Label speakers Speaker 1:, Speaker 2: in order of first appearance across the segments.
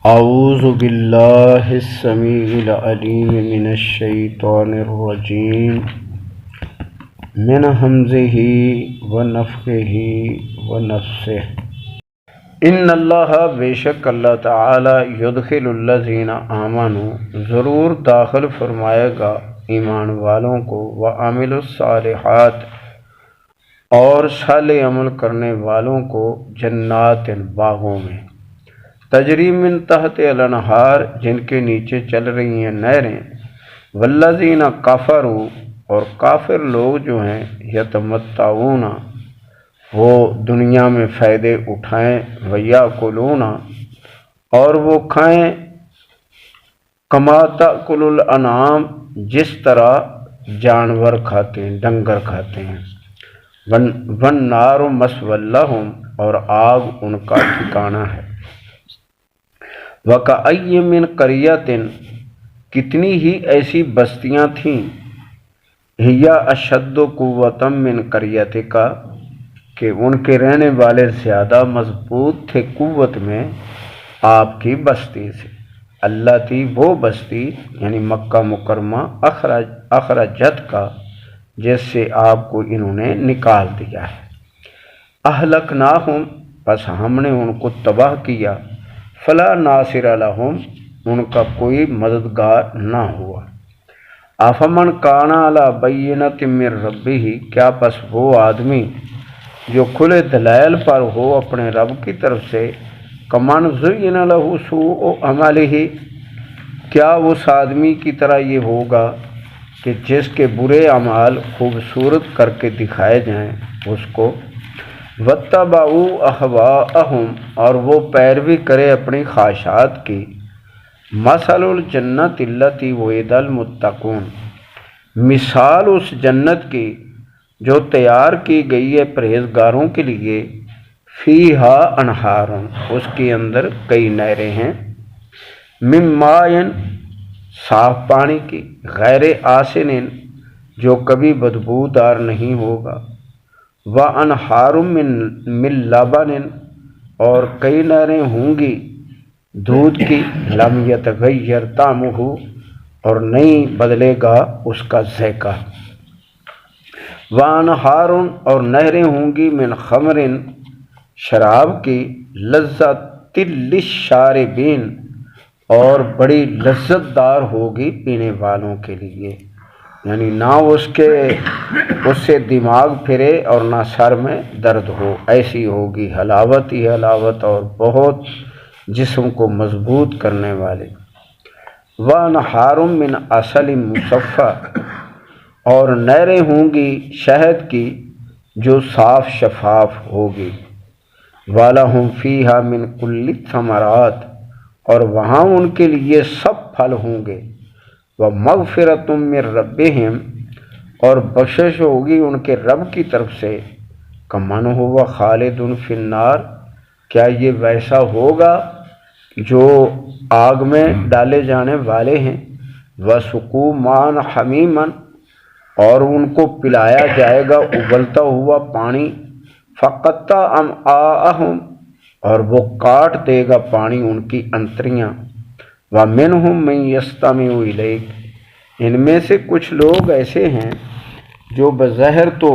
Speaker 1: اعوذ باللہ السمیع العلیم من الشیطان الرجیم من ہمزہ ونفخہ ونفثہ۔ ان اللہ بے شک اللہ تعالی یدخل الذین آمنوا ضرور داخل فرمائے گا ایمان والوں کو، وعملوا الصالحات اور صالح عمل کرنے والوں کو، جنات باغوں میں، تجری من تحت الانہار جن کے نیچے چل رہی ہیں نہریں، والذین کفروا اور کافر لوگ جو ہیں، یتمتعون وہ دنیا میں فائدے اٹھائیں، ویاکلون اور وہ کھائیں، کما تأکل الانعام جس طرح جانور کھاتے ہیں، ڈنگر کھاتے ہیں، والنار مثوی لہم اور آگ ان کا ٹھکانہ ہے، وَكَأَيٍّ مِّن قَرْيَةٍ کتنی ہی ایسی بستیاں تھیں، ہِیَ أَشَدُّ قُوَّةً مِّن قَرْيَتِكَ کہ ان کے رہنے والے زیادہ مضبوط تھے قوت میں آپ کی بستی سے، اللہ تھی وہ بستی یعنی مکہ مکرمہ، اخرجت کا جس سے آپ کو انہوں نے نکال دیا ہے، اہلکناہم پس ہم نے ان کو تباہ کیا، فلا ناصر لہم ان کا کوئی مددگار نہ ہوا، افمن کان علی بینۃ من ربہ کیا پس وہ آدمی جو کھلے دلائل پر ہو اپنے رب کی طرف سے، کمن زین لہ سوء عملہ کیا اس آدمی کی طرح یہ ہوگا کہ جس کے برے اعمال خوبصورت کر کے دکھائے جائیں اس کو، واتبعوا اہواءہم اور وہ پیروی کرے اپنی خواہشات کی، مثل الجنت التی وعد المتقون مثال اس جنت کی جو تیار کی گئی ہے پرہیزگاروں کے لیے، فیہا انہار اس کے اندر کئی نہریں ہیں، من ماء صاف پانی کی، غیر آسن جو کبھی بدبودار نہیں ہوگا، وَأَنْہَارٌ مِّن لَبَنٍ اور کئی نہریں ہوں گی دودھ کی، لم یتغیر طعمہ اور نہیں بدلے گا اس کا ذائقہ، وَأَنْہَارٌ اور نہریں ہوں گی من خمر شراب کی، لذۃ للشاربین اور بڑی لذت دار ہوگی پینے والوں کے لیے، یعنی نہ اس سے دماغ پھرے اور نہ سر میں درد ہو، ایسی ہوگی حلاوت ہی حلاوت اور بہت جسم کو مضبوط کرنے والی، وَأَنْہَارٌ مِّنْ عَسَلٍ مُّصَفًّى اور نہریں ہوں گی شہد کی جو صاف شفاف ہوگی، وَلَهُمْ فِيهَا مِنْ كُلِّ الثَّمَرَاتِ اور وہاں ان کے لیے سب پھل ہوں گے، وَمَغْفِرَةٌ مِّن رَّبِّهِمْ اور بخشش ہوگی ان کے رب کی طرف سے، کمن ہوا خالد فی النار کیا یہ ویسا ہوگا جو آگ میں ڈالے جانے والے ہیں، وَسُقُوا مَاءً حَمِیمًا اور ان کو پلایا جائے گا ابلتا ہوا پانی، فَقَطَّعَ أَمْعَاءَهُمْ اور وہ کاٹ دے گا پانی ان کی انتڑیاں، وَمِنْهُمْ مَن يَسْتَمِعُ إِلَيْكَ ان میں سے کچھ لوگ ایسے ہیں جو بظاہر تو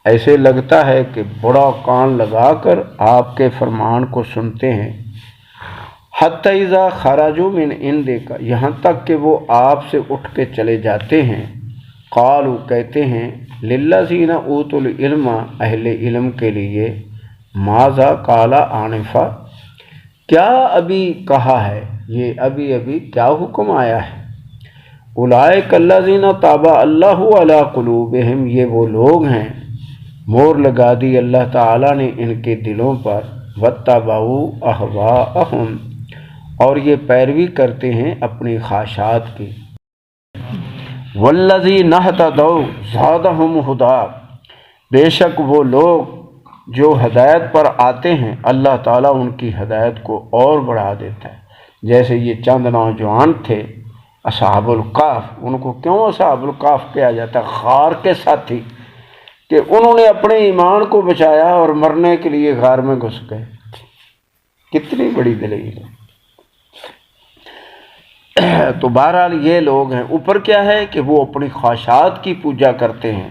Speaker 1: ایسے لگتا ہے کہ بڑا کان لگا کر آپ کے فرمان کو سنتے ہیں، حتی اذا خرجوا من عندک یہاں تک کہ وہ آپ سے اٹھ کے چلے جاتے ہیں، قالوا کہتے ہیں، للذین اوتوا العلم اہل علم کے لیے، ماذا قال آنفا کیا ابھی کہا ہے، یہ ابھی کیا حکم آیا ہے، اولئک الذین طبع اللہ علی قلوبہم یہ وہ لوگ ہیں مور لگا دی اللہ تعالیٰ نے ان کے دلوں پر، واتبعوا اہواءہم اور یہ پیروی کرتے ہیں اپنی خواہشات کی، والذین اہتدوا زادہم ہدی بے شک وہ لوگ جو ہدایت پر آتے ہیں اللہ تعالیٰ ان کی ہدایت کو اور بڑھا دیتا ہے، جیسے یہ چند نوجوان تھے اصحاب الکہف، ان کو کیوں اصحاب الکہف کہا جاتا ہے، غار کے ساتھی، کہ انہوں نے اپنے ایمان کو بچایا اور مرنے کے لیے غار میں گھس گئے، کتنی بڑی دلیل ہے، تو بہرحال یہ لوگ ہیں، اوپر کیا ہے کہ وہ اپنی خواہشات کی پوجا کرتے ہیں،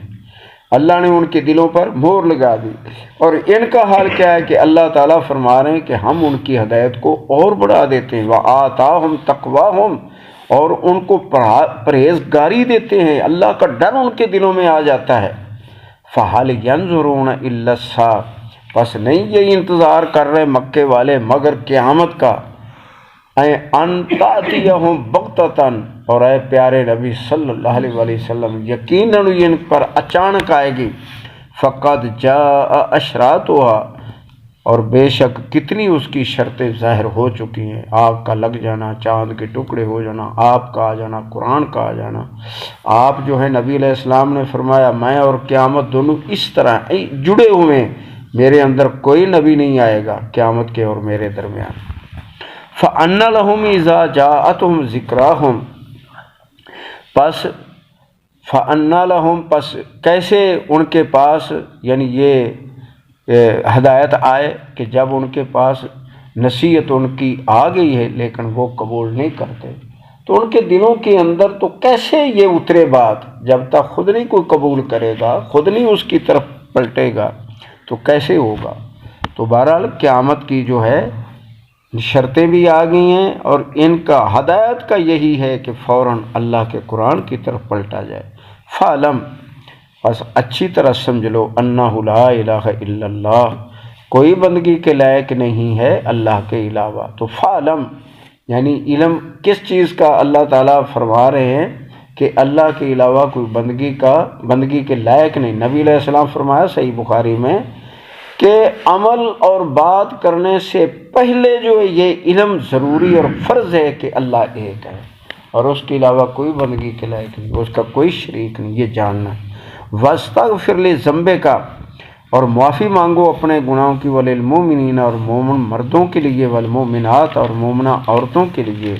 Speaker 1: اللہ نے ان کے دلوں پر مہر لگا دی، اور ان کا حال کیا ہے کہ اللہ تعالیٰ فرما رہے ہیں کہ ہم ان کی ہدایت کو اور بڑھا دیتے ہیں، وَآتَاهُمْ تَقْوَاهُمْ، اور ان کو پرہیزگاری دیتے ہیں، اللہ کا ڈر ان کے دلوں میں آ جاتا ہے۔ فَهَلْ يَنظُرُونَ إِلَّا السَّاعَةَ، بس نہیں یہ انتظار کر رہے مکے والے مگر قیامت کا، ان تأتیہم بغتۃ، اور اے پیارے نبی صلی اللہ علیہ وآلہ وسلم یقیناً یہ ان پر اچانک آئے گی، فقد جاء اشراطها، اور بے شک کتنی اس کی شرطیں ظاہر ہو چکی ہیں، آگ کا لگ جانا، چاند کے ٹکڑے ہو جانا، آپ کا آ جانا، قرآن کا آ جانا۔ آپ جو ہے نبی علیہ السلام نے فرمایا میں اور قیامت دونوں اس طرح جڑے ہوئے ہیں، میرے اندر کوئی نبی نہیں آئے گا قیامت کے اور میرے درمیان۔ فَأَنَّ لَهُمْ إِذَا جَاءَتْهُمْ ذِكْرَاهُمْ، پس فَأَنَّ لَهُمْ، پس کیسے ان کے پاس یعنی یہ ہدایت آئے کہ جب ان کے پاس نصیحت ان کی آ گئی ہے لیکن وہ قبول نہیں کرتے، تو ان کے دلوں کے اندر تو کیسے یہ اترے بات، جب تک خود نہیں کوئی قبول کرے گا، خود نہیں اس کی طرف پلٹے گا تو کیسے ہوگا۔ تو بہرحال قیامت کی جو ہے شرطیں بھی آ گئی ہیں، اور ان کا ہدایت کا یہی ہے کہ فوراً اللہ کے قرآن کی طرف پلٹا جائے۔ فَعْلَمْ، بس اچھی طرح سمجھ لو، اَنَّهُ لَا إِلَٰهَ إِلَّا اللَّهُ، کوئی بندگی کے لائق نہیں ہے اللہ کے علاوہ۔ تو فَعْلَمْ یعنی علم کس چیز کا اللہ تعالیٰ فرما رہے ہیں کہ اللہ کے علاوہ کوئی بندگی کے لائق نہیں۔ نبی علیہ السلام فرمایا صحیح بخاری میں کہ عمل اور بات کرنے سے پہلے جو ہے یہ علم ضروری اور فرض ہے کہ اللہ ایک ہے اور اس کے علاوہ کوئی بندگی کے لائق نہیں، اس کا کوئی شریک نہیں، یہ جاننا ہے۔ وَاسْتَغْفِرْ لِذَنبِكَ، اور معافی مانگو اپنے گناہوں کی، وَلِلْمُؤْمِنِينَ، اور مومن مردوں کے لیے، وَالْمُؤْمِنَاتِ، اور مومنہ عورتوں کے لیے۔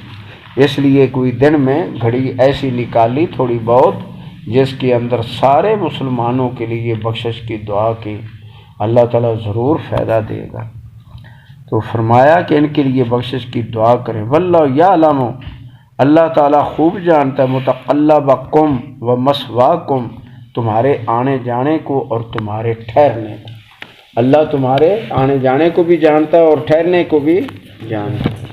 Speaker 1: اس لیے کوئی دن میں گھڑی ایسی نکالی تھوڑی بہت جس کے اندر سارے مسلمانوں کے لیے بخشش کی دعا کی، اللہ تعالیٰ ضرور فائدہ دے گا۔ تو فرمایا کہ ان کے لیے بخشش کی دعا کریں۔ واللہ یعلم، اللہ تعالیٰ خوب جانتا ہے، متقلبکم و مثواکم، تمہارے آنے جانے کو اور تمہارے ٹھہرنے کو۔ اللہ تمہارے آنے جانے کو بھی جانتا ہے اور ٹھہرنے کو بھی جانتا ہے۔